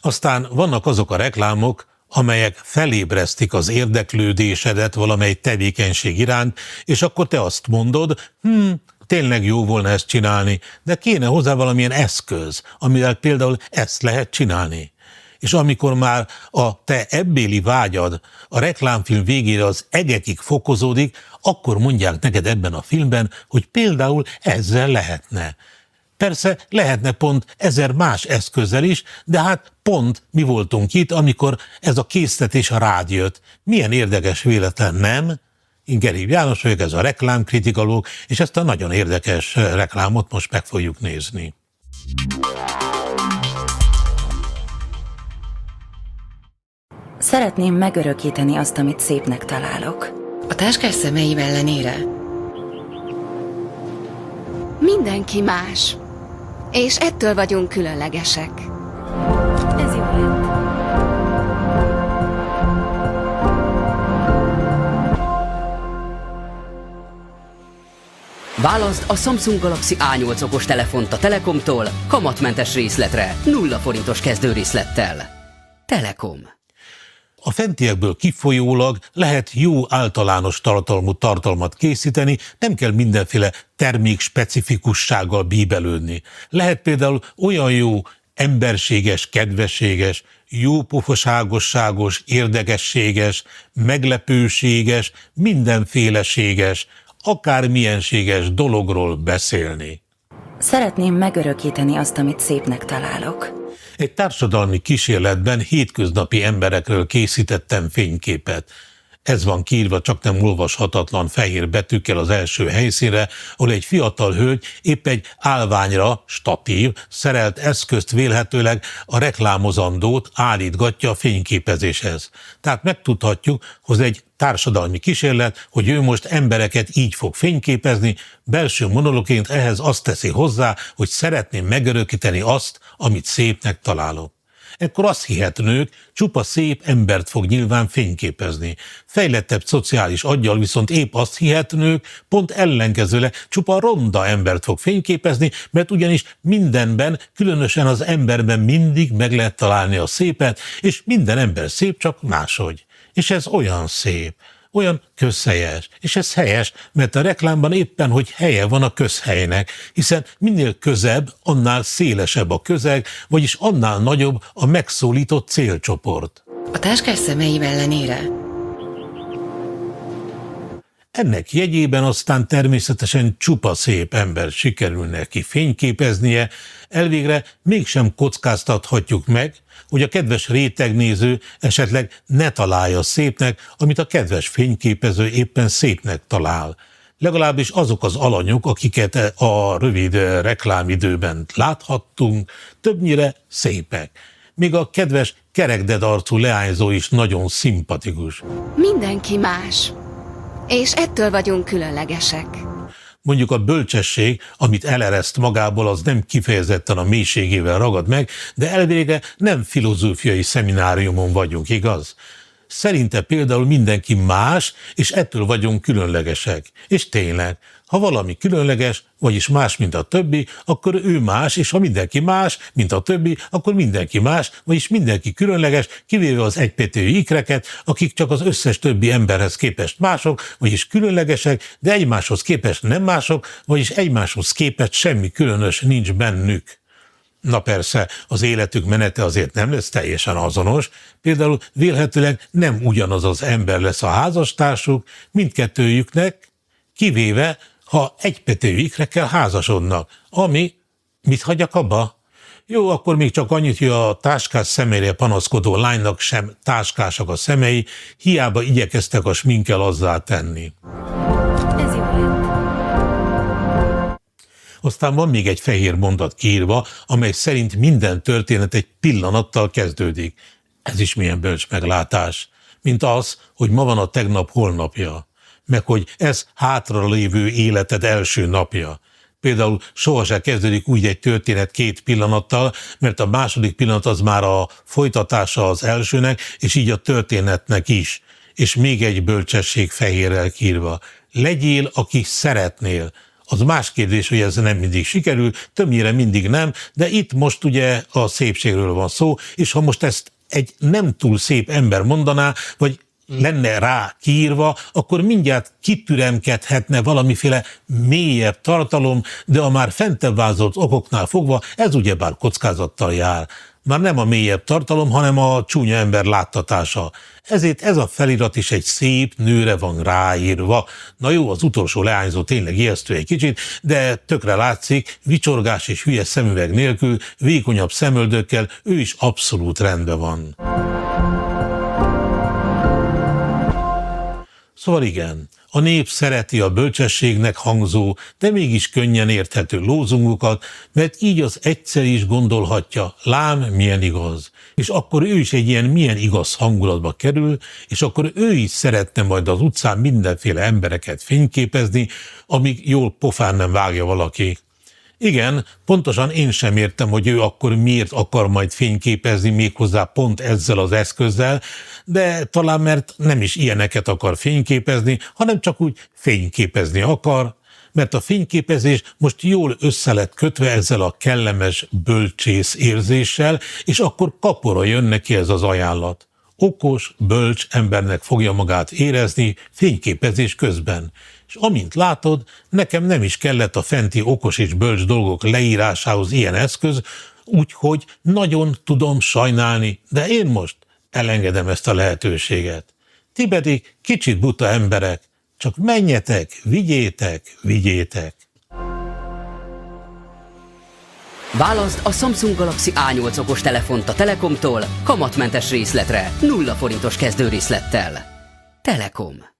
Aztán vannak azok a reklámok, amelyek felébresztik az érdeklődésedet valamely tevékenység iránt, és akkor te azt mondod, tényleg jó volna ezt csinálni, de kéne hozzá valamilyen eszköz, amivel például ezt lehet csinálni. És amikor már a te ebbéli vágyad a reklámfilm végére az egekig fokozódik, akkor mondják neked ebben a filmben, hogy például ezzel lehetne. Persze lehetne pont 1000 más eszközzel is, de hát pont mi voltunk itt, amikor ez a késztetés rád jött. Milyen érdekes véletlen, nem? Én Gerib János vagyok, ez a reklámkritikalóg, és ezt a nagyon érdekes reklámot most meg fogjuk nézni. Szeretném megörökíteni azt, amit szépnek találok. A táskás szemeiv ellenére? Mindenki más. És ettől vagyunk különlegesek. Ez jó lett. Válaszd a Samsung Galaxy A8 okos telefont a Telekomtól kamatmentes részletre, 0 forintos kezdőrészlettel. Telekom. A fentiekből kifolyólag lehet jó általános tartalmú tartalmat készíteni, nem kell mindenféle termékspecifikussággal bíbelődni. Lehet például olyan jó emberséges, kedvességes, jópofaságosságos, érdekességes, meglepőséges, mindenféleséges, akármilyenséges dologról beszélni. Szeretném megörökíteni azt, amit szépnek találok. Egy társadalmi kísérletben hétköznapi emberekről készítettem fényképet. Ez van kiírva csak nem olvashatatlan fehér betűkkel az első helyszínre, ahol egy fiatal hölgy épp egy állványra, statív, szerelt eszközt vélhetőleg a reklámozandót állítgatja a fényképezéshez. Tehát megtudhatjuk, hogy egy társadalmi kísérlet, hogy ő most embereket így fog fényképezni, belső monologként ehhez azt teszi hozzá, hogy szeretném megörökíteni azt, amit szépnek találok. Ekkor azt hihetnők, csupa szép embert fog nyilván fényképezni. Fejlettebb szociális aggyal viszont épp azt hihetnők, pont ellenkezőleg csupa ronda embert fog fényképezni, mert ugyanis mindenben, különösen az emberben mindig meg lehet találni a szépet, és minden ember szép, csak máshogy. És ez olyan szép, olyan közhelyes, és ez helyes, mert a reklámban éppen, hogy helye van a közhelynek, hiszen minél közebb, annál szélesebb a közeg, vagyis annál nagyobb a megszólított célcsoport. A táskás szemeiv ellenére? Ennek jegyében aztán természetesen csupa szép ember sikerül neki fényképeznie, elvégre mégsem kockáztathatjuk meg, hogy a kedves rétegnéző esetleg ne találja szépnek, amit a kedves fényképező éppen szépnek talál. Legalábbis azok az alanyok, akiket a rövid reklámidőben láthattunk, többnyire szépek. Még a kedves kerekded arcú leányzó is nagyon szimpatikus. Mindenki más. És ettől vagyunk különlegesek. Mondjuk a bölcsesség, amit elereszt magából, az nem kifejezetten a mélységével ragad meg, de elvégre nem filozófiai szemináriumon vagyunk, igaz? Szerinte például mindenki más, és ettől vagyunk különlegesek. És tényleg, ha valami különleges, vagyis más, mint a többi, akkor ő más, és ha mindenki más, mint a többi, akkor mindenki más, vagyis mindenki különleges, kivéve az egypetőjű ikreket, akik csak az összes többi emberhez képest mások, vagyis különlegesek, de egymáshoz képest nem mások, vagyis egymáshoz képest semmi különös nincs bennük. Na persze, az életük menete azért nem lesz teljesen azonos, például vélhetőleg nem ugyanaz az ember lesz a házastársuk, mindkettőjüknek, kivéve, ha egypetőjű ikrekkel házasodnak, ami, mit hagyjak abba? Jó, akkor még csak annyit, hogy a táskás szemére panaszkodó lánynak sem táskásak a szemei, hiába igyekeztek a sminkkel azzá tenni. Ez jó lett. Aztán van még egy fehér mondat kiírva, amely szerint minden történet egy pillanattal kezdődik. Ez is milyen bölcs meglátás. Mint az, hogy ma van a tegnap holnapja, meg hogy ez hátralévő életed első napja. Például sohasem kezdődik úgy egy történet 2 pillanattal, mert a második pillanat az már a folytatása az elsőnek, és így a történetnek is. És még egy bölcsesség fehérrel kiírva. Legyél, aki szeretnél. Az más kérdés, hogy ez nem mindig sikerül, többnyire mindig nem, de itt most ugye a szépségről van szó, és ha most ezt egy nem túl szép ember mondaná, vagy lenne rá kiírva, akkor mindjárt kitüremkedhetne valamiféle mélyebb tartalom, de a már fentebb vázolt okoknál fogva ez ugyebár kockázattal jár. Már nem a mélyebb tartalom, hanem a csúnya ember láttatása. Ezért ez a felirat is egy szép nőre van ráírva. Na jó, az utolsó leányzó tényleg ijesztő egy kicsit, de tökre látszik, vicsorgás és hülye szemüveg nélkül, vékonyabb szemöldökkel ő is abszolút rendben van. Szóval igen, a nép szereti a bölcsességnek hangzó, de mégis könnyen érthető lózungokat, mert így az egyszer is gondolhatja, lám milyen igaz. És akkor ő is egy ilyen milyen igaz hangulatba kerül, és akkor ő is szeretne majd az utcán mindenféle embereket fényképezni, amíg jól pofán nem vágja valaki. Igen, pontosan én sem értem, hogy ő akkor miért akar majd fényképezni méghozzá pont ezzel az eszközzel, de talán mert nem is ilyeneket akar fényképezni, hanem csak úgy fényképezni akar, mert a fényképezés most jól össze lett kötve ezzel a kellemes bölcsész érzéssel, és akkor kapora jön neki ez az ajánlat. Okos, bölcs embernek fogja magát érezni fényképezés közben. És amint látod, nekem nem is kellett a fenti okos és bölcs dolgok leírásához ilyen eszköz, úgyhogy nagyon tudom sajnálni, de én most elengedem ezt a lehetőséget. Ti pedig kicsit buta emberek, csak menjetek, vigyétek, vigyétek. Válaszd a Samsung Galaxy A8 okos telefont a Telekomtól kamatmentes részletre, 0 forintos kezdőrészlettel. Telekom.